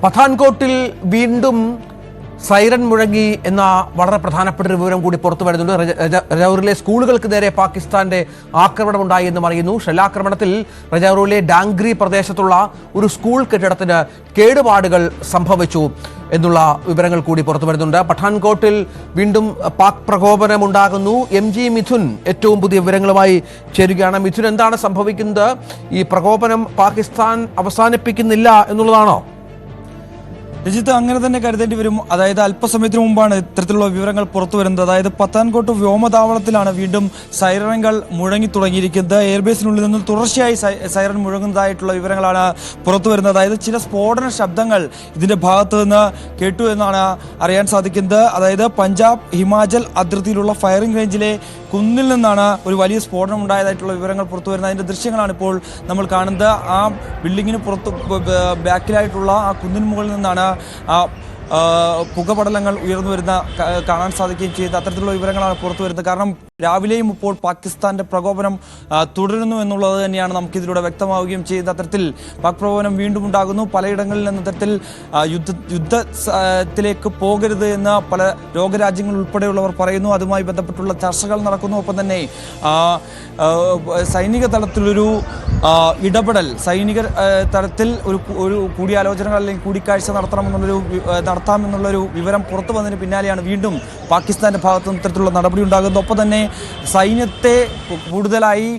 പത്താൻകോട്ടിൽ വീണ്ടും സൈറൻ മുഴങ്ങി എന്ന വളരെ പ്രധാനപ്പെട്ട ഒരു വിവരം കൂടി പുറത്തു വരുന്നുണ്ട്. രജൌരിലെ സ്കൂളുകൾക്ക് നേരെ പാകിസ്ഥാന്റെ ആക്രമണമുണ്ടായി എന്ന് പറയുന്നു. ഷെല്ലാക്രമണത്തിൽ രജൌരിലെ ഡാംഗ്രി പ്രദേശത്തുള്ള ഒരു സ്കൂൾ കെട്ടിടത്തിന് കേടുപാടുകൾ സംഭവിച്ചു എന്നുള്ള വിവരങ്ങൾ കൂടി പുറത്തു വരുന്നുണ്ട്. പഠാൻകോട്ടിൽ വീണ്ടും പാക് പ്രകോപനം ഉണ്ടാകുന്നു. MG മിഥുൻ ഏറ്റവും പുതിയ വിവരങ്ങളുമായി ചേരുകയാണ്. മിഥുൻ, എന്താണ് സംഭവിക്കുന്നത്? ഈ പ്രകോപനം പാകിസ്ഥാൻ അവസാനിപ്പിക്കുന്നില്ല എന്നുള്ളതാണോ? രജിത്ത്, അങ്ങനെ തന്നെ കരുതേണ്ടി വരും. അതായത് അല്പസമയത്തിന് മുമ്പാണ് ഇത്തരത്തിലുള്ള വിവരങ്ങൾ പുറത്തു വരുന്നത്. അതായത് പത്താൻകോട്ട് വ്യോമതാവളത്തിലാണ് വീണ്ടും സൈറനുകൾ മുഴങ്ങി തുടങ്ങിയിരിക്കുന്നത്. എയർബേസിനുള്ളിൽ നിന്ന് തുടർച്ചയായി സൈറൻ മുഴങ്ങുന്നതായിട്ടുള്ള വിവരങ്ങളാണ് പുറത്തു വരുന്നത്. അതായത് ചില സ്ഫോടന ശബ്ദങ്ങൾ ഇതിന്റെ ഭാഗത്ത് നിന്ന് കേട്ടു എന്നാണ് അറിയാൻ സാധിക്കുന്നത്. അതായത് പഞ്ചാബ് ഹിമാചൽ അതിർത്തിയിലുള്ള ഫയറിംഗ് റേഞ്ചിലെ കുന്നിൽ നിന്നാണ് ഒരു വലിയ സ്ഫോടനം ഉണ്ടായതായിട്ടുള്ള വിവരങ്ങൾ പുറത്തു വരുന്നത്. അതിന്റെ ദൃശ്യങ്ങളാണ് ഇപ്പോൾ നമ്മൾ കാണുന്നത്. ആ ബിൽഡിങ്ങിന് പുറത്ത് ബാക്കിലായിട്ടുള്ള ആ കുന്നിന് മുകളിൽ നിന്നാണ് പുകപടലങ്ങൾ ഉയർന്നു വരുന്ന കാണാൻ സാധിക്കുകയും ചെയ്യുന്നത്. അത്തരത്തിലുള്ള വിവരങ്ങളാണ് പുറത്തു വരുന്നത്. കാരണം രാവിലെയും ഇപ്പോൾ പാകിസ്ഥാന്റെ പ്രകോപനം തുടരുന്നു എന്നുള്ളത് തന്നെയാണ് നമുക്കിതിലൂടെ വ്യക്തമാവുകയും ചെയ്യുന്നത്. അത്തരത്തിൽ പാക് പ്രകോപനം വീണ്ടും ഉണ്ടാകുന്നു. പലയിടങ്ങളിൽ നിന്ന് തരത്തിൽ യുദ്ധത്തിലേക്ക് പോകരുത് എന്ന് പല ലോകരാജ്യങ്ങൾ ഉൾപ്പെടെയുള്ളവർ പറയുന്നു. അതുമായി ബന്ധപ്പെട്ടുള്ള ചർച്ചകൾ നടക്കുന്നു. ഒപ്പം തന്നെ സൈനിക തലത്തിലൊരു ഇടപെടൽ, സൈനിക തലത്തിൽ ഒരു കൂടിയാലോചനകൾ അല്ലെങ്കിൽ കൂടിക്കാഴ്ച നടത്താമെന്നുള്ളൊരു വിവരം പുറത്തു വന്നതിന് പിന്നാലെയാണ് വീണ്ടും പാകിസ്ഥാന്റെ ഭാഗത്തു നിന്ന് ഇത്തരത്തിലുള്ള നടപടി ഉണ്ടാകുന്നത്. ഒപ്പം തന്നെ സൈന്യത്തെ കൂടുതലായി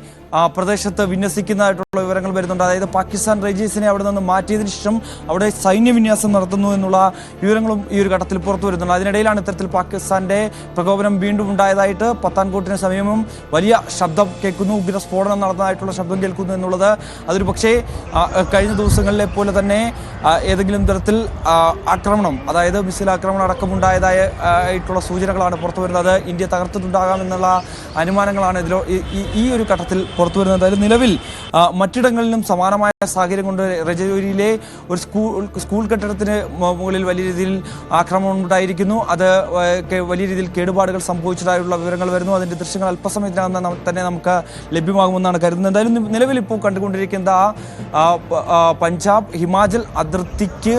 പ്രദേശത്ത് വിന്യസിക്കുന്നതായിട്ടുള്ള വിവരങ്ങൾ വരുന്നുണ്ട്. അതായത് പാകിസ്ഥാൻ റേഞ്ചേഴ്സിനെ അവിടെ നിന്ന് മാറ്റിയതിനു ശേഷം അവിടെ സൈന്യ വിന്യാസം നടത്തുന്നു എന്നുള്ള വിവരങ്ങളും ഈ ഒരു ഘട്ടത്തിൽ പുറത്തു വരുന്നുണ്ട്. അതിനിടയിലാണ് ഇത്തരത്തിൽ പാകിസ്ഥാന്റെ പ്രകോപനം വീണ്ടും ഉണ്ടായതായിട്ട് പത്താൻകോട്ടിന് സമീപം വലിയ ശബ്ദം കേൾക്കുന്നു, ഉഗ്ര സ്ഫോടനം നടന്നതായിട്ടുള്ള ശബ്ദം കേൾക്കുന്നു എന്നുള്ളത്. അതൊരു പക്ഷേ കഴിഞ്ഞ ദിവസങ്ങളിലെ പോലെ തന്നെ ഏതെങ്കിലും തരത്തിൽ ആക്രമണം, അതായത് മിസൈൽ ആക്രമണം അടക്കമുണ്ടായതായിട്ടുള്ള സൂചനകളാണ് പുറത്തു വരുന്നത്. ഇന്ത്യ തകർത്തിട്ടുണ്ടാകാമെന്നുള്ള അനുമാനങ്ങളാണ് ഈ ഒരു ഘട്ടത്തിൽ പുറത്തു വരുന്നത്. അതായത് നിലവിൽ മറ്റിടങ്ങളിലും സമാനമായ സാഹചര്യം കൊണ്ട് രജൌരിയിലെ ഒരു സ്കൂൾ കെട്ടിടത്തിന് മുകളിൽ വലിയ രീതിയിൽ ആക്രമണം ഉണ്ടായിരിക്കുന്നു. അത് വലിയ രീതിയിൽ കേടുപാടുകൾ സംഭവിച്ചതായുള്ള വിവരങ്ങൾ വരുന്നു. അതിന്റെ ദൃശ്യങ്ങൾ അല്പസമയത്തിനകം തന്നെ നമുക്ക് ലഭ്യമാകുമെന്നാണ് കരുതുന്നത്. എന്തായാലും നിലവിൽ ഇപ്പോൾ കണ്ടുകൊണ്ടിരിക്കുന്ന പഞ്ചാബ് ഹിമാചൽ അതിർത്തിക്ക്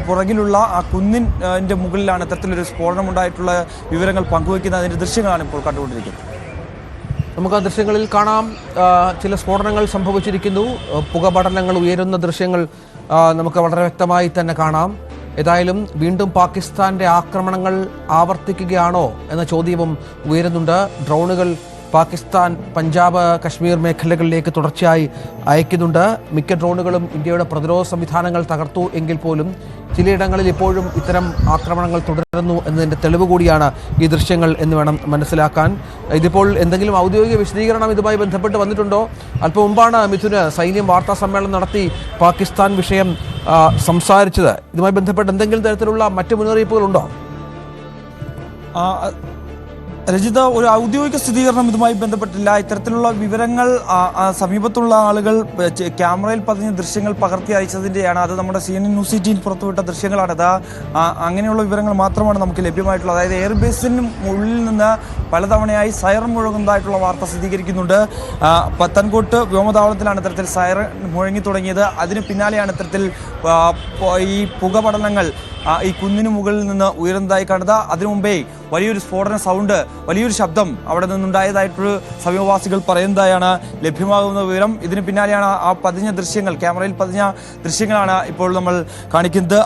പുറകിലുള്ള ആ കുന്നിൻ്റെ മുകളിലാണ് ഇത്തരത്തിലൊരു സ്ഫോടനം ഉണ്ടായിട്ടുള്ള വിവരങ്ങൾ പങ്കുവയ്ക്കുന്നത്. അതിന്റെ ദൃശ്യങ്ങളാണ് ഇപ്പോൾ കണ്ടുകൊണ്ടിരിക്കുന്നത്. നമുക്ക് ആ ദൃശ്യങ്ങളിൽ കാണാം, ചില സ്ഫോടനങ്ങൾ സംഭവിച്ചിരിക്കുന്നു. പുകപടലങ്ങൾ ഉയരുന്ന ദൃശ്യങ്ങൾ നമുക്ക് വളരെ വ്യക്തമായി തന്നെ കാണാം. ഏതായാലും വീണ്ടും പാകിസ്ഥാന്റെ ആക്രമണങ്ങൾ ആവർത്തിക്കുകയാണോ എന്ന ചോദ്യവും ഉയരുന്നുണ്ട്. ഡ്രോണുകൾ പാകിസ്ഥാൻ പഞ്ചാബ് കശ്മീർ മേഖലകളിലേക്ക് തുടർച്ചയായി അയക്കുന്നുണ്ട്. മിക്ക ഡ്രോണുകളും ഇന്ത്യയുടെ പ്രതിരോധ സംവിധാനങ്ങൾ തകർത്തു എങ്കിൽ പോലും ചിലയിടങ്ങളിൽ ഇപ്പോഴും ഇത്തരം ആക്രമണങ്ങൾ തുടരുന്നു എന്നതിൻ്റെ തെളിവ് കൂടിയാണ് ഈ ദൃശ്യങ്ങൾ എന്ന് വേണം മനസ്സിലാക്കാൻ. ഇതിപ്പോൾ എന്തെങ്കിലും ഔദ്യോഗിക വിശദീകരണം ഇതുമായി ബന്ധപ്പെട്ട് വന്നിട്ടുണ്ടോ? അല്പം മുമ്പാണ് മിഥുന് സൈന്യം വാർത്താ സമ്മേളനം നടത്തി പാകിസ്ഥാൻ വിഷയം സംസാരിച്ചത്. ഇതുമായി ബന്ധപ്പെട്ട് എന്തെങ്കിലും തരത്തിലുള്ള മറ്റു മുന്നറിയിപ്പുകളുണ്ടോ? രജിത, ഒരു ഔദ്യോഗിക സ്ഥിരീകരണം ഇതുമായി ബന്ധപ്പെട്ടില്ല. ഇത്തരത്തിലുള്ള വിവരങ്ങൾ സമീപത്തുള്ള ആളുകൾ ക്യാമറയിൽ പതിഞ്ഞ ദൃശ്യങ്ങൾ പകർത്തി അയച്ചതിൻ്റെയാണ്. അത് നമ്മുടെ CNN ന്യൂസ് 18 പുറത്തുവിട്ട ദൃശ്യങ്ങളാണത്. അങ്ങനെയുള്ള വിവരങ്ങൾ മാത്രമാണ് നമുക്ക് ലഭ്യമായിട്ടുള്ളത്. അതായത് എയർബേസിന് ഉള്ളിൽ നിന്ന് പലതവണയായി സൈറൻ മുഴങ്ങുന്നതായിട്ടുള്ള വാർത്ത സ്ഥിരീകരിക്കുന്നുണ്ട്. പത്താൻകോട്ട് വ്യോമതാവളത്തിലാണ് ഇത്തരത്തിൽ സൈറൻ മുഴങ്ങി തുടങ്ങിയത്. അതിന് പിന്നാലെയാണ് ഇത്തരത്തിൽ ഈ പുകപടലങ്ങൾ ഈ കുന്നിന് മുകളിൽ നിന്ന് ഉയർന്നതായി കണ്ടത്. അതിനു മുമ്പേ വലിയൊരു സ്ഫോടന സൗണ്ട്, വലിയൊരു ശബ്ദം അവിടെ നിന്നുണ്ടായതായിട്ടൊരു സമീപവാസികൾ പറയുന്നതായാണ് ലഭ്യമാകുന്ന വിവരം. ഇതിന് പിന്നാലെയാണ് ആ പതിഞ്ഞ ദൃശ്യങ്ങൾ, ക്യാമറയിൽ പതിഞ്ഞ ദൃശ്യങ്ങളാണ് ഇപ്പോൾ നമ്മൾ കാണിക്കുന്നത്.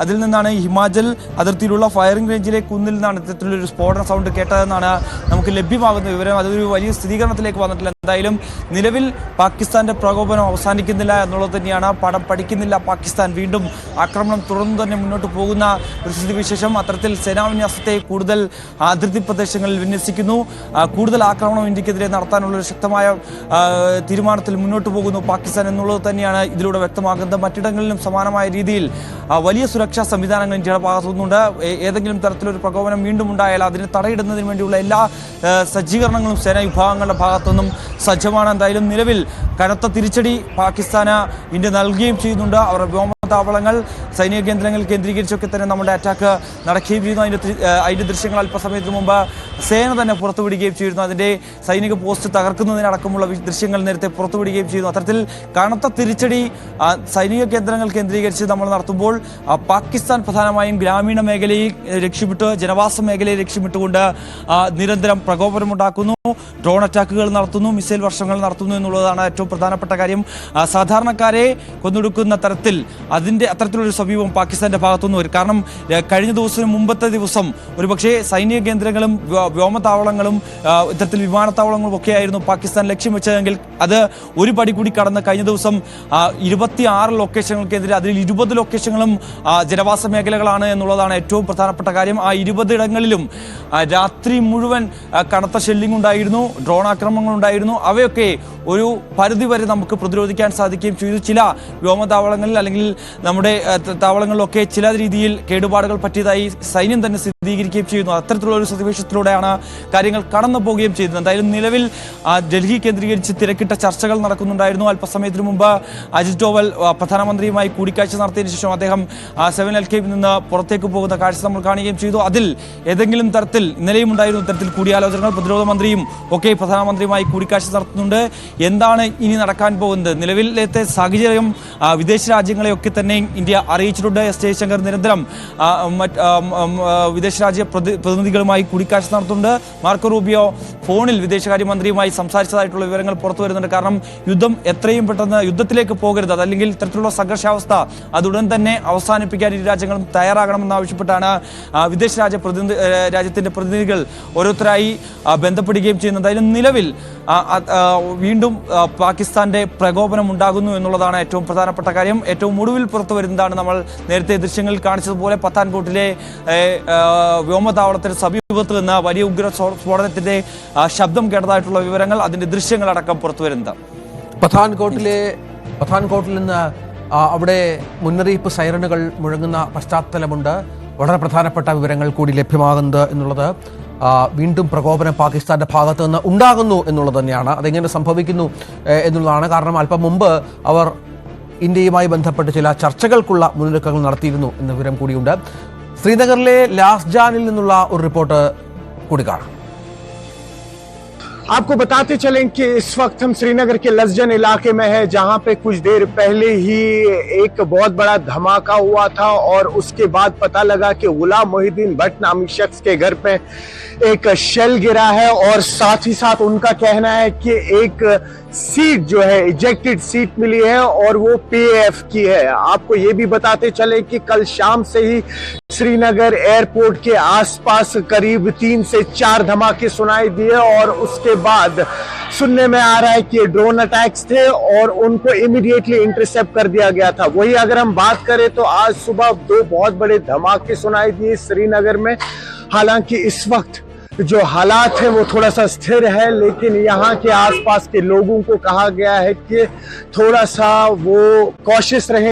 അതിൽ നിന്നാണ് ഹിമാചൽ അതിർത്തിയിലുള്ള ഫയറിംഗ് റേഞ്ചിലെ കുന്നിൽ നിന്നാണ് ഇത്തരത്തിലൊരു സ്ഫോടന സൗണ്ട് കേട്ടതെന്നാണ് നമുക്ക് ലഭ്യമാകുന്ന വിവരം. അതൊരു വലിയ സ്ഥിരീകരണത്തിലേക്ക് വന്നിട്ടില്ല. എന്തായാലും നിലവിൽ പാകിസ്ഥാന്റെ പ്രകോപനം അവസാനിക്കുന്നില്ല എന്നുള്ളത് തന്നെയാണ്. പടം പഠിക്കുന്നില്ല പാകിസ്ഥാൻ. വീണ്ടും ആക്രമണം തുടർന്നു തന്നെ മുന്നോട്ട് പോകുന്ന ഒരു സ്ഥിതിവിശേഷം. അത്തരത്തിൽ സേനാവിന്യാസത്തെ കൂടുതൽ അതിർത്തി പ്രദേശങ്ങളിൽ വിന്യസിക്കുന്നു. കൂടുതൽ ആക്രമണം ഇന്ത്യക്കെതിരെ നടത്താനുള്ള ഒരു ശക്തമായ തീരുമാനത്തിൽ മുന്നോട്ട് പോകുന്നു പാകിസ്ഥാൻ എന്നുള്ളത് തന്നെയാണ് ഇതിലൂടെ വ്യക്തമാക്കുന്നത്. മറ്റിടങ്ങളിലും സമാനമായ രീതിയിൽ വലിയ സുരക്ഷാ സംവിധാനങ്ങൾ ഇന്ത്യയുടെ ഭാഗത്തുനിന്നുണ്ട്. ഏതെങ്കിലും തരത്തിലൊരു പ്രകോപനം വീണ്ടും ഉണ്ടായാൽ അതിന് തടയിടുന്നതിന് വേണ്ടിയുള്ള എല്ലാ സജ്ജീകരണങ്ങളും സേനാ വിഭാഗങ്ങളുടെ ഭാഗത്തുനിന്നും സജ്ജമാണ്. എന്തായാലും നിലവിൽ കനത്ത തിരിച്ചടി പാകിസ്ഥാന് ഇന്ത്യ നൽകുകയും ചെയ്യുന്നുണ്ട്. അവർ വ്യോമതാവളങ്ങൾ, സൈനിക കേന്ദ്രങ്ങൾ കേന്ദ്രീകരിച്ചൊക്കെ തന്നെ നമ്മുടെ അറ്റാക്ക് നടക്കുകയും ചെയ്യുന്നു. അതിൻ്റെ ദൃശ്യങ്ങൾ അല്പസമയത്തിന് മുമ്പ് സേന തന്നെ പുറത്തുവിടുകയും ചെയ്യുന്നു. അതിൻ്റെ സൈനിക പോസ്റ്റ് തകർക്കുന്നതിനടക്കമുള്ള ദൃശ്യങ്ങൾ നേരത്തെ പുറത്തുവിടുകയും ചെയ്യുന്നു. അത്തരത്തിൽ കനത്ത തിരിച്ചടി സൈനിക കേന്ദ്രങ്ങൾ കേന്ദ്രീകരിച്ച് നമ്മൾ നടത്തുമ്പോൾ പാകിസ്ഥാൻ പ്രധാനമായും ഗ്രാമീണ മേഖലയിൽ ലക്ഷ്യമിട്ട്, ജനവാസ മേഖലയെ ലക്ഷ്യമിട്ടുകൊണ്ട് നിരന്തരം പ്രകോപനമുണ്ടാക്കുന്നു, ഡ്രോൺ അറ്റാക്കുകൾ നടത്തുന്നു, മിസൈൽ വർഷങ്ങൾ നടത്തുന്നു എന്നുള്ളതാണ് ഏറ്റവും പ്രധാനപ്പെട്ട കാര്യം. സാധാരണക്കാരെ കൊന്നൊടുക്കുന്ന തരത്തിൽ അത്തരത്തിലൊരു സമീപം പാകിസ്ഥാന്റെ ഭാഗത്തുനിന്ന് വരും. കാരണം കഴിഞ്ഞ ദിവസം, മുമ്പത്തെ ദിവസം ഒരുപക്ഷെ സൈനിക കേന്ദ്രങ്ങളും വ്യോമതാവളങ്ങളും ഇത്തരത്തിൽ വിമാനത്താവളങ്ങളും ഒക്കെ ആയിരുന്നു പാകിസ്ഥാൻ ലക്ഷ്യം വെച്ചതെങ്കിൽ അത് ഒരു പടി കൂടി കടന്ന് കഴിഞ്ഞ ദിവസം 26 ലൊക്കേഷനുകൾക്കെതിരെ അതിൽ 20 ലൊക്കേഷനുകളും ജനവാസ മേഖലകളാണ് എന്നുള്ളതാണ് ഏറ്റവും പ്രധാനപ്പെട്ട കാര്യം. ആ 20 ഇടങ്ങളിലും രാത്രി മുഴുവൻ കനത്ത ഷെല്ലിംഗ് ഉണ്ടായിരുന്നു, ഡ്രോൺ ആക്രമണങ്ങൾ ഉണ്ടായിരുന്നു. അവയൊക്കെ ഒരു പരിധി വരെ നമുക്ക് പ്രതിരോധിക്കാൻ സാധിക്കുകയും ചെയ്തു. ചില വ്യോമതാവളങ്ങളിൽ അല്ലെങ്കിൽ നമ്മുടെ താവളങ്ങളിലൊക്കെ ചില രീതിയിൽ കേടുപാടുകൾ പറ്റിയതായി സൈന്യം തന്നെ സ്ഥിരീകരിക്കുകയും ചെയ്യുന്നു. അത്തരത്തിലുള്ള ഒരു സന്നിവേശത്തിലൂടെയാണ് കാര്യങ്ങൾ കടന്നു പോവുകയും ചെയ്തത്. എന്തായാലും നിലവിൽ ഡൽഹി കേന്ദ്രീകരിച്ച് തിരക്കിട്ട ചർച്ചകൾ നടക്കുന്നുണ്ടായിരുന്നു. അല്പസമയത്തിന് മുമ്പ് അജിത് ഡോവൽ പ്രധാനമന്ത്രിയുമായി കൂടിക്കാഴ്ച നടത്തിയതിനു ശേഷം അദ്ദേഹം 7LKയിൽ നിന്ന് പുറത്തേക്ക് പോകുന്ന കാഴ്ച നമ്മൾ കാണുകയും ചെയ്തു. അതിൽ ഏതെങ്കിലും തരത്തിൽ ഇന്നലെയും ഉണ്ടായിരുന്നു ഇത്തരത്തിൽ കൂടിയാലോചനകൾ. പ്രതിരോധ മന്ത്രിയും ഒക്കെ പ്രധാനമന്ത്രിയുമായി കൂടിക്കാഴ്ച നടത്തുന്നുണ്ട്. എന്താണ് ഇനി നടക്കാൻ പോകുന്നത്? നിലവിലത്തെ സാഹചര്യം വിദേശ രാജ്യങ്ങളെയൊക്കെ തന്നെ ഇന്ത്യ അറിയിച്ചിട്ടുണ്ട്. എസ് ജയശങ്കർ നിരന്തരം വിദേശരാജ്യ പ്രതിനിധികളുമായി കൂടിക്കാഴ്ച നടത്തുന്നുണ്ട്. മാർക്കോ റൂബിയോ ഫോണിൽ വിദേശകാര്യമന്ത്രിയുമായി സംസാരിച്ചതായിട്ടുള്ള വിവരങ്ങൾ പുറത്തു വരുന്നുണ്ട്. കാരണം യുദ്ധം എത്രയും പെട്ടെന്ന് യുദ്ധത്തിലേക്ക് പോകരുത്, അതല്ലെങ്കിൽ ഇത്തരത്തിലുള്ള സംഘർഷാവസ്ഥ അതുടൻ തന്നെ അവസാനിപ്പിക്കാൻ ഇരു രാജ്യങ്ങളും തയ്യാറാകണമെന്നാവശ്യപ്പെട്ടാണ് രാജ്യത്തിന്റെ പ്രതിനിധികൾ ഓരോരുത്തരായി ബന്ധപ്പെടുകയും ചെയ്യുന്നത്. എന്തായാലും നിലവിൽ വീണ്ടും പാകിസ്ഥാന്റെ പ്രകോപനം ഉണ്ടാകുന്നു എന്നുള്ളതാണ് ഏറ്റവും പ്രധാനപ്പെട്ട കാര്യം. ഏറ്റവും ഒടുവിൽ പുറത്തു വരുന്നതാണ് നമ്മൾ നേരത്തെ ദൃശ്യങ്ങളിൽ കാണിച്ചതുപോലെ പത്താൻകോട്ടിലെ വ്യോമതാവളത്തിന് സമീപത്ത് നിന്ന് വലിയ ഉഗ്ര സ്ഫോടനത്തിന്റെ ശബ്ദം കേട്ടതായിട്ടുള്ള വിവരങ്ങൾ, അതിന്റെ ദൃശ്യങ്ങളടക്കം പുറത്തു വരുന്നത്. പത്താൻകോട്ടിൽ നിന്ന് അവിടെ മുന്നറിയിപ്പ് സൈറനുകൾ മുഴങ്ങുന്ന പശ്ചാത്തലമുണ്ട്. വളരെ പ്രധാനപ്പെട്ട വിവരങ്ങൾ കൂടി ലഭ്യമാകുന്നത് എന്നുള്ളത് വീണ്ടും പ്രകോപനം പാകിസ്ഥാന്റെ ഭാഗത്ത് നിന്ന് ഉണ്ടാകുന്നു എന്നുള്ളത് തന്നെയാണ്. അതെങ്ങനെ സംഭവിക്കുന്നു എന്നുള്ളതാണ്. കാരണം അല്പം മുമ്പ് അവർ ഇന്ത്യയുമായി ബന്ധപ്പെട്ട് ചില ചർച്ചകൾക്കുള്ള മുന്നൊരുക്കങ്ങൾ നടത്തിയിരുന്നു എന്ന വിവരം കൂടിയുണ്ട്. ശ്രീനഗറിലെ ലാസ്ജാനിൽ നിന്നുള്ള ഒരു റിപ്പോർട്ട് കൂടി കാണാം. आपको बताते चलें कि इस वक्त हम श्रीनगर के लसजन इलाके में हैं, जहां पे कुछ देर पहले ही एक बहुत बड़ा धमाका हुआ था और उसके बाद पता लगा कि गुलाम मोहिद्दीन भट्ट नामी शख्स के घर पे एक शेल गिरा है और साथ ही साथ उनका कहना है कि एक सीट जो है इजेक्टेड सीट मिली है और वो PAF की है। आपको ये भी बताते चले कि कल शाम से ही श्रीनगर एयरपोर्ट के आसपास करीब 3 से 4 धमाके सुनाई दिए और उसके बाद सुनने में आ रहा है कि ड्रोन अटैक्स थे और उनको इमीडिएटली इंटरसेप्ट कर दिया गया था। वही अगर हम बात करें तो आज सुबह 2 बहुत बड़े धमाके सुनाई दिए श्रीनगर में। हालांकि इस वक्त जो हालात है वो थोड़ा सा स्थिर है, लेकिन यहाँ के आसपास के लोगों को कहा गया है कि थोड़ा सा वो कॉशियस रहें।